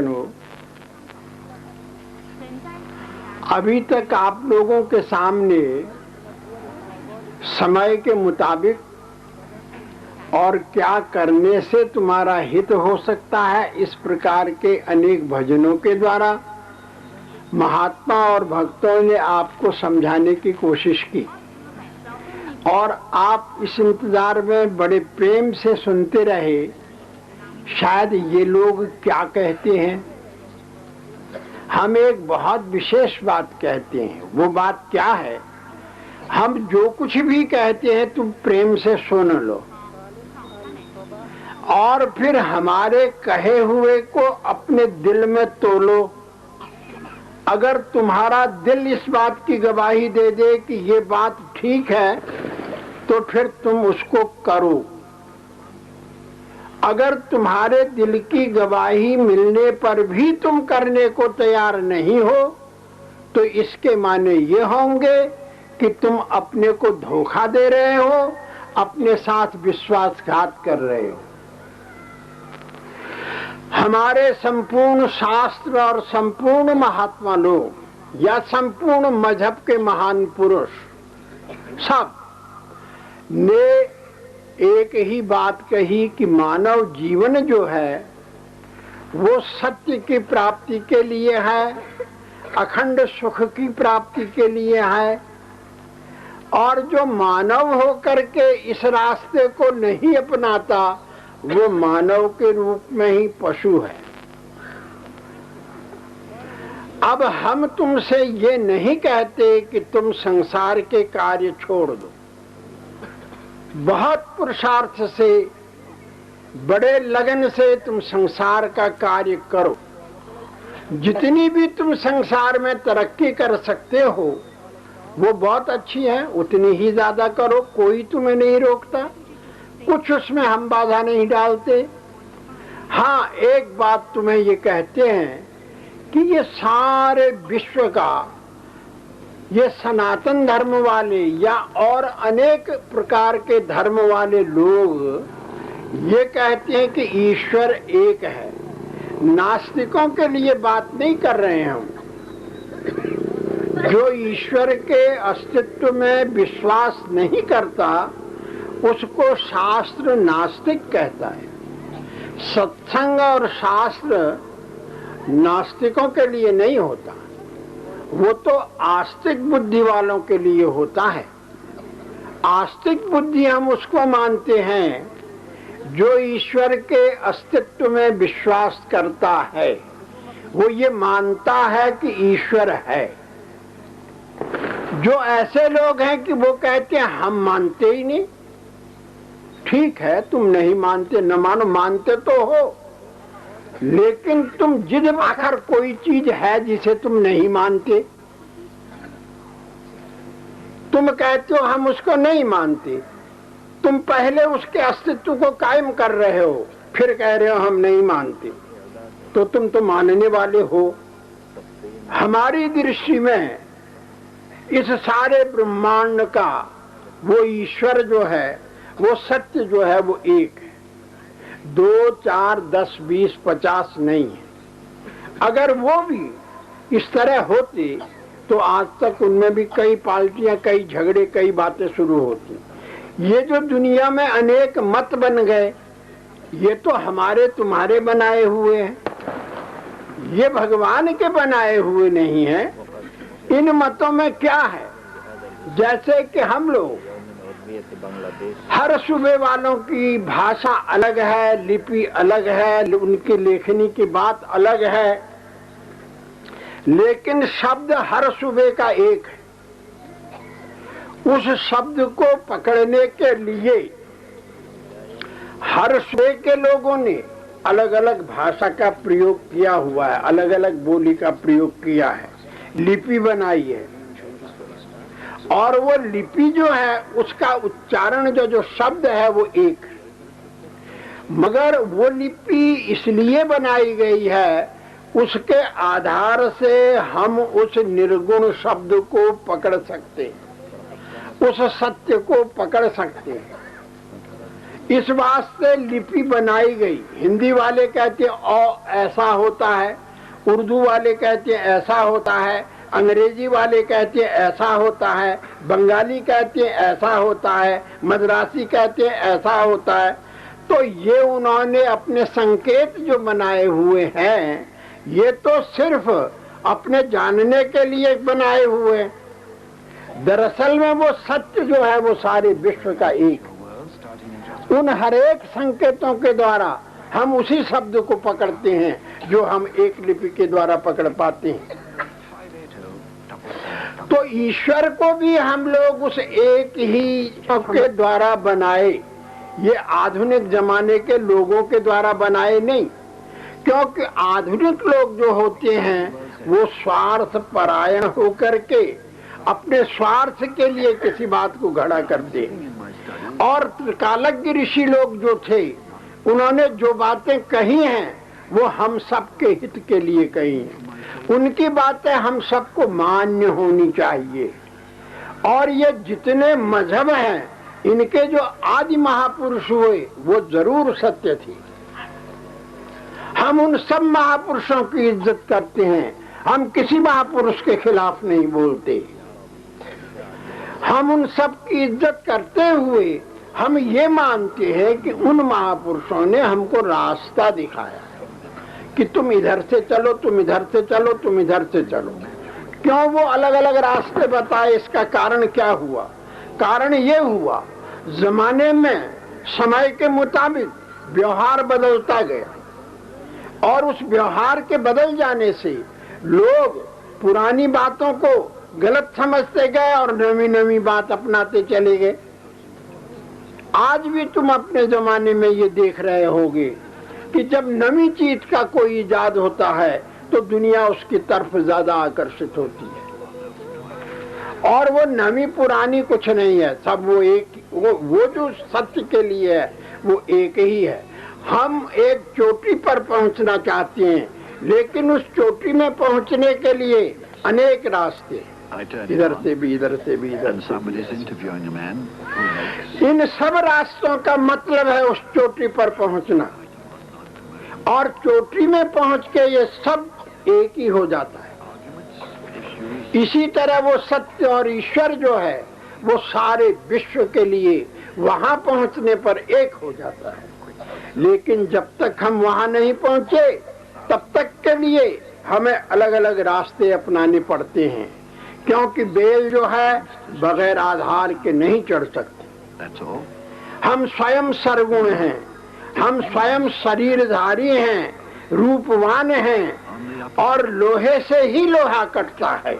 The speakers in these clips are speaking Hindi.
भक्तजनों, अभी तक आप लोगों के सामने समय के मुताबिक और क्या करने से तुम्हारा हित हो सकता है, इस प्रकार के अनेक भजनों के द्वारा महात्मा और भक्तों ने आपको समझाने की कोशिश की और आप इस इंतजार में बड़े प्रेम से सुनते रहे। शायद ये लोग क्या कहते हैं। हम एक बहुत विशेष बात कहते हैं। वो बात क्या है? हम जो कुछ भी कहते हैं तुम प्रेम से सुन लो और फिर हमारे कहे हुए को अपने दिल में तोलो। अगर तुम्हारा दिल इस बात की गवाही दे दे कि ये बात ठीक है तो फिर तुम उसको करो। अगर तुम्हारे दिल की गवाही मिलने पर भी तुम करने को तैयार नहीं हो तो इसके माने ये होंगे कि तुम अपने को धोखा दे रहे हो, अपने साथ विश्वासघात कर रहे हो। हमारे संपूर्ण शास्त्र और संपूर्ण महात्मा लोग या संपूर्ण मजहब के महान पुरुष सब ने एक ही बात कही कि मानव जीवन जो है वो सत्य की प्राप्ति के लिए है, अखंड सुख की प्राप्ति के लिए है, और जो मानव होकर के इस रास्ते को नहीं अपनाता वो मानव के रूप में ही पशु है। अब हम तुमसे ये नहीं कहते कि तुम संसार के कार्य छोड़ दो। बहुत पुरुषार्थ से, बड़े लगन से तुम संसार का कार्य करो। जितनी भी तुम संसार में तरक्की कर सकते हो वो बहुत अच्छी है, उतनी ही ज्यादा करो, कोई तुम्हें नहीं रोकता, कुछ उसमें हम बाधा नहीं डालते। हाँ, एक बात तुम्हें ये कहते हैं कि ये सारे विश्व का, ये सनातन धर्म वाले या और अनेक प्रकार के धर्म वाले लोग ये कहते हैं कि ईश्वर एक है। नास्तिकों के लिए बात नहीं कर रहे हैं हम। जो ईश्वर के अस्तित्व में विश्वास नहीं करता उसको शास्त्र नास्तिक कहता है। सत्संग और शास्त्र नास्तिकों के लिए नहीं होता, वो तो आस्तिक बुद्धि वालों के लिए होता है। आस्तिक बुद्धि हम उसको मानते हैं जो ईश्वर के अस्तित्व में विश्वास करता है, वो ये मानता है कि ईश्वर है। जो ऐसे लोग हैं कि वो कहते हैं हम मानते ही नहीं। ठीक है, तुम नहीं मानते, न मानो, मानते तो हो, लेकिन तुम जिद आखिर कोई चीज है जिसे तुम नहीं मानते। तुम कहते हो हम उसको नहीं मानते, तुम पहले उसके अस्तित्व को कायम कर रहे हो, फिर कह रहे हो हम नहीं मानते, तो तुम तो मानने वाले हो। हमारी दृष्टि में इस सारे ब्रह्मांड का वो ईश्वर जो है, वो सत्य जो है, वो एक है। 2, 4, 10, 20, 50 नहीं है। अगर वो भी इस तरह होते तो आज तक उनमें भी कई पार्टियां, कई झगड़े, कई बातें शुरू होती। ये जो दुनिया में अनेक मत बन गए, ये तो हमारे तुम्हारे बनाए हुए हैं, ये भगवान के बनाए हुए नहीं है। इन मतों में क्या है? जैसे कि हम लोग, हर सूबे वालों की भाषा अलग है, लिपि अलग है, उनकी लेखनी की बात अलग है, लेकिन शब्द हर सूबे का एक है। उस शब्द को पकड़ने के लिए हर सूबे के लोगों ने अलग अलग भाषा का प्रयोग किया हुआ है, अलग अलग बोली का प्रयोग किया है, लिपि बनाई है, और वो लिपि जो है उसका उच्चारण जो शब्द है वो एक है। मगर वो लिपि इसलिए बनाई गई है, उसके आधार से हम उस निर्गुण शब्द को पकड़ सकते हैं, उस सत्य को पकड़ सकते हैं। इस वास्ते लिपि बनाई गई। हिंदी वाले कहते हैं ओ ऐसा होता है, उर्दू वाले कहते हैं ऐसा होता है, अंग्रेजी वाले कहते हैं ऐसा होता है, बंगाली कहते हैं ऐसा होता है, मद्रासी कहते हैं ऐसा होता है। तो ये उन्होंने अपने संकेत जो बनाए हुए हैं, ये तो सिर्फ अपने जानने के लिए बनाए हुए। दरअसल में वो सत्य जो है वो सारे विश्व का एक। उन हरेक संकेतों के द्वारा हम उसी शब्द को पकड़ते हैं जो हम एक लिपि के द्वारा पकड़ पाते हैं। तो ईश्वर को भी हम लोग उस एक ही के द्वारा बनाए, ये आधुनिक जमाने के लोगों के द्वारा बनाए नहीं। क्योंकि आधुनिक लोग जो होते हैं वो स्वार्थ परायण होकर के अपने स्वार्थ के लिए किसी बात को घड़ा कर दे। और त्रिकालज्ञ ऋषि लोग जो थे, उन्होंने जो बातें कही हैं वो हम सबके हित के लिए कही हैं। उनकी बातें हम सबको मान्य होनी चाहिए। और ये जितने मजहब हैं, इनके जो आदि महापुरुष हुए वो जरूर सत्य थी। हम उन सब महापुरुषों की इज्जत करते हैं, हम किसी महापुरुष के खिलाफ नहीं बोलते। हम उन सब की इज्जत करते हुए हम ये मानते हैं कि उन महापुरुषों ने हमको रास्ता दिखाया है कि तुम इधर से चलो, तुम इधर से चलो, तुम इधर से चलो। क्यों वो अलग अलग रास्ते बताए, इसका कारण क्या हुआ? कारण ये हुआ, जमाने में समय के मुताबिक व्यवहार बदलता गया और उस व्यवहार के बदल जाने से लोग पुरानी बातों को गलत समझते गए और नवी नवी बात अपनाते चले गए। आज भी तुम अपने जमाने में ये देख रहे होगे कि जब नवी चीज का कोई इजाद होता है तो दुनिया उसकी तरफ ज्यादा आकर्षित होती है। और वो नवी पुरानी कुछ नहीं है, सब वो एक, वो जो सत्य के लिए है वो एक ही है। हम एक चोटी पर पहुंचना चाहते हैं, लेकिन उस चोटी में पहुंचने के लिए अनेक रास्ते, इधर से भी, इधर से भी, इधर से भी। इन सब रास्तों का मतलब है उस चोटी पर पहुंचना। और चोटी में पहुंच के ये सब एक ही हो जाता है। इसी तरह वो सत्य और ईश्वर जो है वो सारे विश्व के लिए वहां पहुंचने पर एक हो जाता है। लेकिन जब तक हम वहां नहीं पहुंचे तब तक के लिए हमें अलग अलग रास्ते अपनाने पड़ते हैं। क्योंकि बेल जो है बगैर आधार के नहीं चढ़ सकते। हम स्वयं सरगुण हैं, हम स्वयं शरीरधारी हैं, रूपवान हैं और लोहे से ही लोहा कटता है।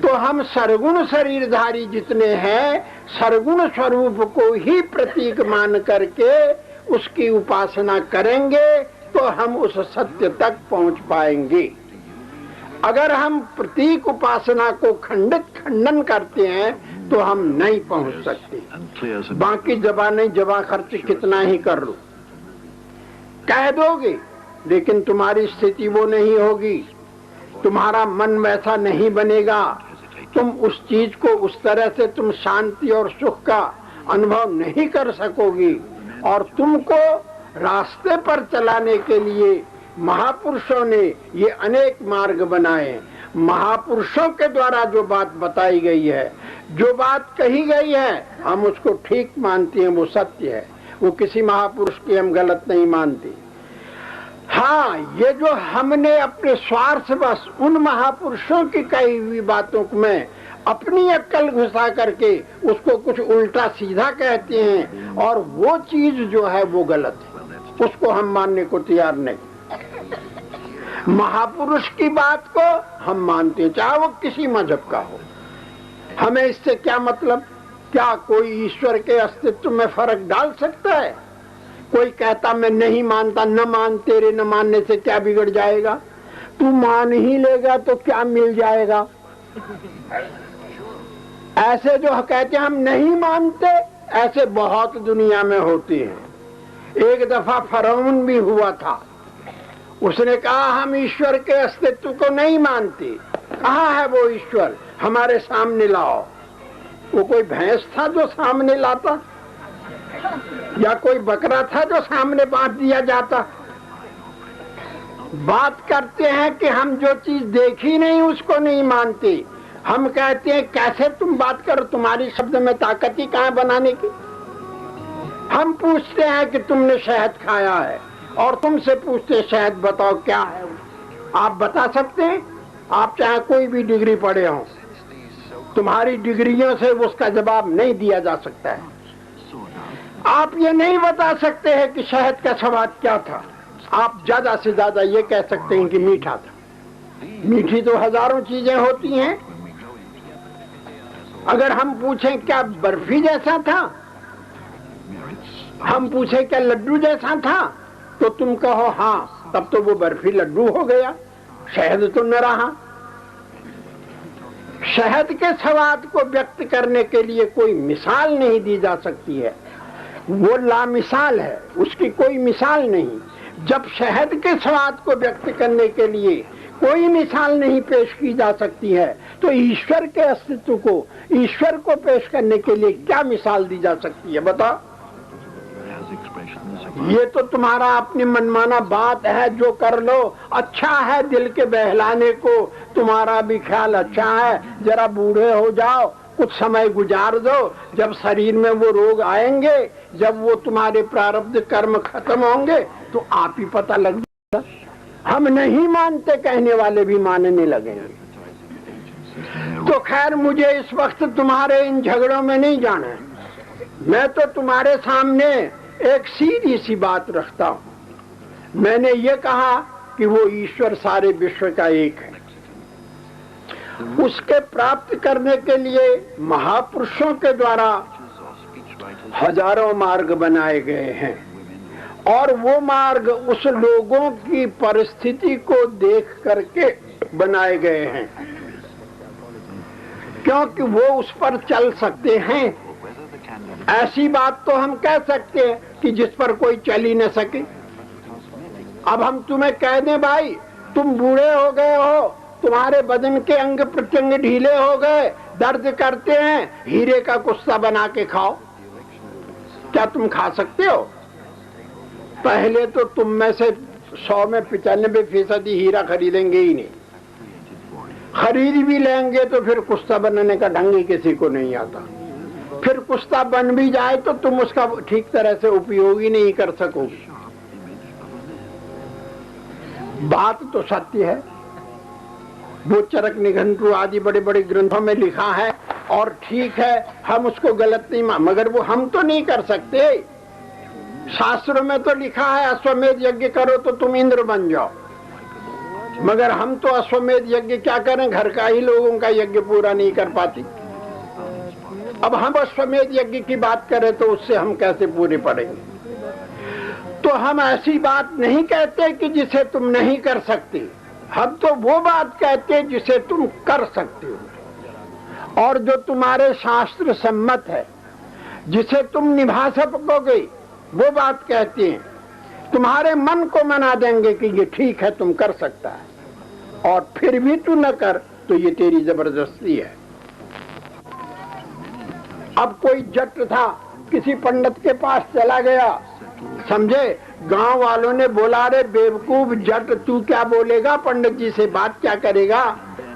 तो हम सरगुण शरीरधारी जितने हैं, सरगुण स्वरूप को ही प्रतीक मान करके उसकी उपासना करेंगे तो हम उस सत्य तक पहुंच पाएंगे। अगर हम प्रतीक उपासना को खंडन करते हैं तो हम नहीं पहुंच सकते। बाकी जबा नहीं, जबा खर्च कितना ही कर लो, कह दोगे, लेकिन तुम्हारी स्थिति वो नहीं होगी, तुम्हारा मन वैसा नहीं बनेगा, तुम उस चीज को उस तरह से तुम शांति और सुख का अनुभव नहीं कर सकोगी। और तुमको रास्ते पर चलाने के लिए महापुरुषों ने ये अनेक मार्ग बनाए। महापुरुषों के द्वारा जो बात बताई गई है, जो बात कही गई है, हम उसको ठीक मानते हैं, वो सत्य है। वो किसी महापुरुष की हम गलत नहीं मानते। हाँ, ये जो हमने अपने स्वार्थ बस उन महापुरुषों की कही हुई बातों में अपनी अक्ल घुसा करके उसको कुछ उल्टा सीधा कहते हैं और वो चीज जो है वो गलत है, उसको हम मानने को तैयार नहीं। महापुरुष की बात को हम मानते हैं, चाहे वो किसी मजहब का हो। हमें इससे क्या मतलब? क्या कोई ईश्वर के अस्तित्व में फर्क डाल सकता है? कोई कहता मैं नहीं मानता, न मान, तेरे न मानने से क्या बिगड़ जाएगा? तू मान ही लेगा तो क्या मिल जाएगा? ऐसे जो कहते हम नहीं मानते, ऐसे बहुत दुनिया में होते हैं। एक दफा फरौन भी हुआ था, उसने कहा हम ईश्वर के अस्तित्व को नहीं मानते। कहाँ है वो ईश्वर? हमारे सामने लाओ। वो कोई भैंस था जो सामने लाता? या कोई बकरा था जो सामने बांट दिया जाता? बात करते हैं कि हम जो चीज देखी नहीं उसको नहीं मानते। हम कहते हैं कैसे तुम बात करो, तुम्हारी शब्द में ताकत ही कहाँ बनाने की। हम पूछते हैं कि तुमने शहद खाया है और तुमसे पूछते हैं शहद बताओ क्या है। आप बता सकते हैं? आप चाहे कोई भी डिग्री पढ़े हो, तुम्हारी डिग्रियों से उसका जवाब नहीं दिया जा सकता है। आप ये नहीं बता सकते हैं कि शहद का स्वाद क्या था। आप ज्यादा से ज्यादा ये कह सकते हैं कि मीठा था। मीठी तो हजारों चीजें होती हैं। अगर हम पूछें क्या बर्फी जैसा था, हम पूछें क्या लड्डू जैसा था, तो तुम कहो हाँ, तब तो वो बर्फी लड्डू हो गया, शहद तो न रहा। शहद के स्वाद को व्यक्त करने के लिए कोई मिसाल नहीं दी जा सकती है, वो लामिसाल है, उसकी कोई मिसाल नहीं। जब शहद के स्वाद को व्यक्त करने के लिए कोई मिसाल नहीं पेश की जा सकती है, तो ईश्वर के अस्तित्व को, ईश्वर को पेश करने के लिए क्या मिसाल दी जा सकती है? बताओ। ये तो तुम्हारा अपनी मनमाना बात है, जो कर लो अच्छा है, दिल के बहलाने को तुम्हारा भी ख्याल अच्छा है। जरा बूढ़े हो जाओ, कुछ समय गुजार दो, जब शरीर में वो रोग आएंगे, जब वो तुम्हारे प्रारब्ध कर्म खत्म होंगे, तो आप ही पता लग जाएगा। हम नहीं मानते कहने वाले भी मानने लगेंगे। तो खैर, मुझे इस वक्त तुम्हारे इन झगड़ों में नहीं जाना है। मैं तो तुम्हारे सामने एक सीधी सी बात रखता हूं। मैंने ये कहा कि वो ईश्वर सारे विश्व का एक है। उसके प्राप्त करने के लिए महापुरुषों के द्वारा हजारों मार्ग बनाए गए हैं, और वो मार्ग उस लोगों की परिस्थिति को देख करके बनाए गए हैं, क्योंकि वो उस पर चल सकते हैं। ऐसी बात तो हम कह सकते हैं कि जिस पर कोई चल ही न सके। अब हम तुम्हें कह दें भाई तुम बूढ़े हो गए हो, तुम्हारे बदन के अंग प्रत्यंग ढीले हो गए, दर्द करते हैं, हीरे का कुस्सा बना के खाओ, क्या तुम खा सकते हो? पहले तो तुम में से 100 में 95% हीरा खरीदेंगे ही नहीं। खरीद भी लेंगे तो फिर कुस्सा बनाने का ढंग ही किसी को नहीं आता। फिर कुस्ता बन भी जाए तो तुम उसका ठीक तरह से उपयोग ही नहीं कर सकोगे। बात तो सत्य है, वो चरक निघंटु आदि बड़े बड़े ग्रंथों में लिखा है, और ठीक है, हम उसको गलत नहीं मगर वो हम तो नहीं कर सकते। शास्त्रों में तो लिखा है अश्वमेध यज्ञ करो तो तुम इंद्र बन जाओ, मगर हम तो अश्वमेध यज्ञ क्या करें, घर का ही लोगों का यज्ञ पूरा नहीं कर पाती। अब हम अश्वमेध यज्ञ की बात करें तो उससे हम कैसे पूरे पड़ेंगे? तो हम ऐसी बात नहीं कहते कि जिसे तुम नहीं कर सकते, हम तो वो बात कहते हैं जिसे तुम कर सकते हो, और जो तुम्हारे शास्त्र सम्मत है, जिसे तुम निभा सकोगे, वो बात कहते हैं। तुम्हारे मन को मना देंगे कि ये ठीक है, तुम कर सकता है, और फिर भी तू न कर तो ये तेरी जबरदस्ती है। अब कोई जट था, किसी पंडित के पास चला गया, समझे, गांव वालों ने बोला रे बेवकूफ जट, तू क्या बोलेगा, पंडित जी से बात क्या करेगा?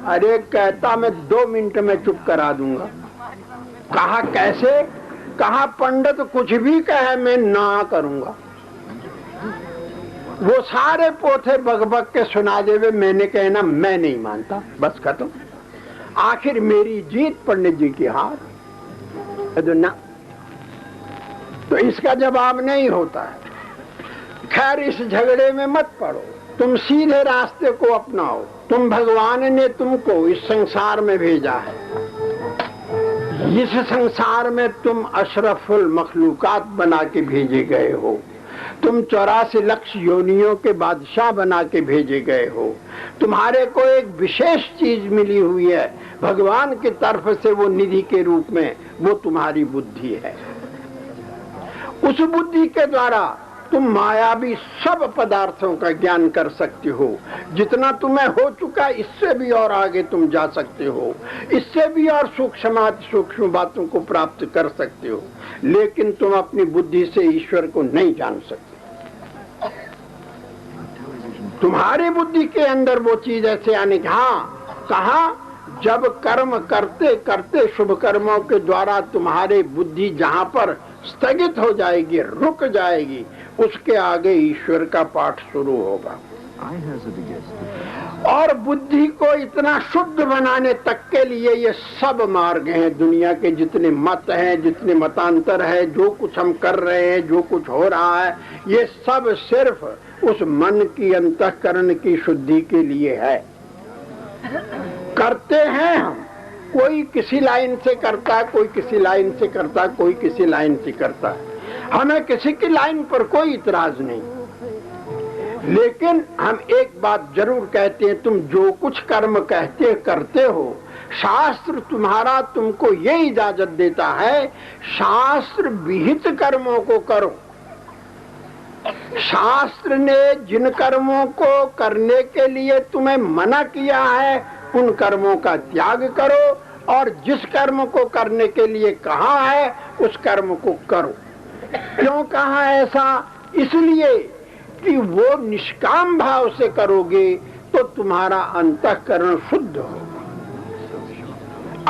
अरे कहता मैं 2 मिनट में चुप करा दूंगा। कहा कैसे? कहा पंडित कुछ भी कहे मैं ना करूंगा। वो सारे पोथे बक के सुना देवे, मैंने कहना मैं नहीं मानता, बस खत्म। आखिर मेरी जीत, पंडित जी की हार। ना, तो इसका जवाब नहीं होता है। खैर, इस झगड़े में मत पड़ो, तुम सीधे रास्ते को अपनाओ। तुम, भगवान ने तुमको इस संसार में भेजा है, इस संसार में तुम अशरफुल मखलूकात बना के भेजे गए हो, तुम 84 लाख योनियों के बादशाह बना के भेजे गए हो। तुम्हारे को एक विशेष चीज मिली हुई है भगवान की तरफ से, वो निधि के रूप में, वो तुम्हारी बुद्धि है। उस बुद्धि के द्वारा तुम मायावी सब पदार्थों का ज्ञान कर सकते हो। जितना तुम्हें हो चुका इससे भी और आगे तुम जा सकते हो, इससे भी और सूक्ष्म बातों को प्राप्त कर सकते हो, लेकिन तुम अपनी बुद्धि से ईश्वर को नहीं जान सकते। तुम्हारी बुद्धि के अंदर वो चीज ऐसे आने की, हाँ कहा, जब कर्म करते करते शुभ कर्मों के द्वारा तुम्हारी बुद्धि जहां पर स्थगित हो जाएगी, रुक जाएगी, उसके आगे ईश्वर का पाठ शुरू होगा। और बुद्धि को इतना शुद्ध बनाने तक के लिए ये सब मार्ग हैं। दुनिया के जितने मत हैं, जितने मतांतर है, जो कुछ हम कर रहे हैं, जो कुछ हो रहा है, ये सब सिर्फ उस मन की अंतःकरण की शुद्धि के लिए है। करते हैं हम, कोई किसी लाइन से करता है, कोई किसी लाइन से करता है, कोई किसी लाइन से करता है। हमें किसी की लाइन पर कोई इतराज नहीं, लेकिन हम एक बात जरूर कहते हैं, तुम जो कुछ कर्म कहते करते हो, शास्त्र तुम्हारा तुमको ये इजाजत देता है, शास्त्र विहित कर्मों को करो। शास्त्र ने जिन कर्मों को करने के लिए तुम्हें मना किया है, उन कर्मों का त्याग करो, और जिस कर्म को करने के लिए कहा है उस कर्म को करो। क्यों कहा ऐसा? इसलिए कि वो निष्काम भाव से करोगे तो तुम्हारा अंतःकरण शुद्ध होगा।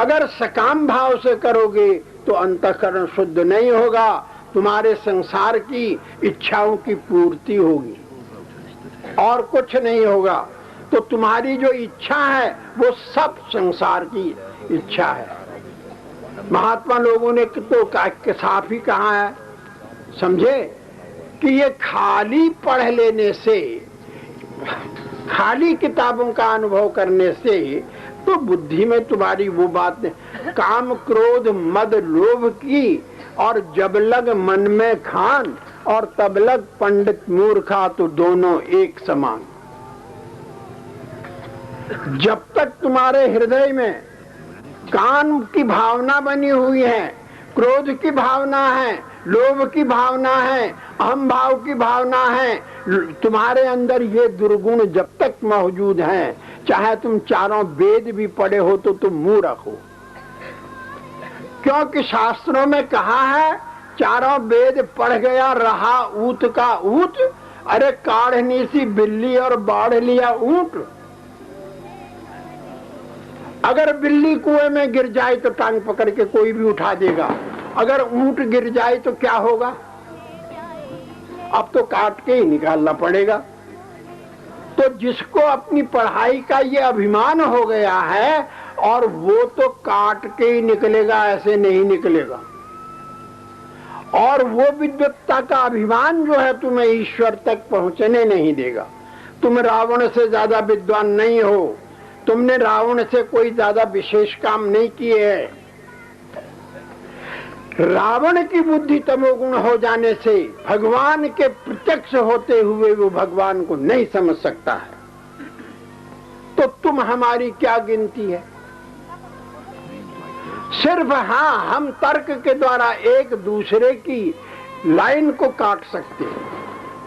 अगर सकाम भाव से करोगे तो अंतःकरण शुद्ध नहीं होगा, तुम्हारे संसार की इच्छाओं की पूर्ति होगी और कुछ नहीं होगा। तो तुम्हारी जो इच्छा है वो सब संसार की इच्छा है। महात्मा लोगों ने तो साफ ही कहा है, समझे, कि ये खाली पढ़ लेने से, खाली किताबों का अनुभव करने से तो बुद्धि में तुम्हारी वो बात नहीं। काम क्रोध मद लोभ की और जब लग मन में खान, और तब लग पंडित मूर्खा, तो दोनों एक समान। जब तक तुम्हारे हृदय में काम की भावना बनी हुई है, क्रोध की भावना है, लोभ की भावना है, अहम भाव की भावना है, तुम्हारे अंदर ये दुर्गुण जब तक मौजूद हैं, चाहे तुम चारों वेद भी पढ़े हो तो तुम मूर्ख हो। क्योंकि शास्त्रों में कहा है, चारों वेद पढ़ गया रहा ऊत का ऊत, अरे काढ़नी सी बिल्ली और बाढ़ लिया ऊंट। अगर बिल्ली कुएं में गिर जाए तो टांग पकड़ के कोई भी उठा देगा, अगर ऊंट गिर जाए तो क्या होगा? अब तो काट के ही निकालना पड़ेगा। तो जिसको अपनी पढ़ाई का ये अभिमान हो गया है, और वो तो काट के ही निकलेगा, ऐसे नहीं निकलेगा। और वो विद्वत्ता का अभिमान जो है तुम्हें ईश्वर तक पहुंचने नहीं देगा। तुम रावण से ज्यादा विद्वान नहीं हो, तुमने रावण से कोई ज्यादा विशेष काम नहीं किए है। रावण की बुद्धि तमोगुण हो जाने से भगवान के प्रत्यक्ष होते हुए वो भगवान को नहीं समझ सकता है। तो तुम हमारी क्या गिनती है? सिर्फ हाँ, हम तर्क के द्वारा एक दूसरे की लाइन को काट सकते हैं,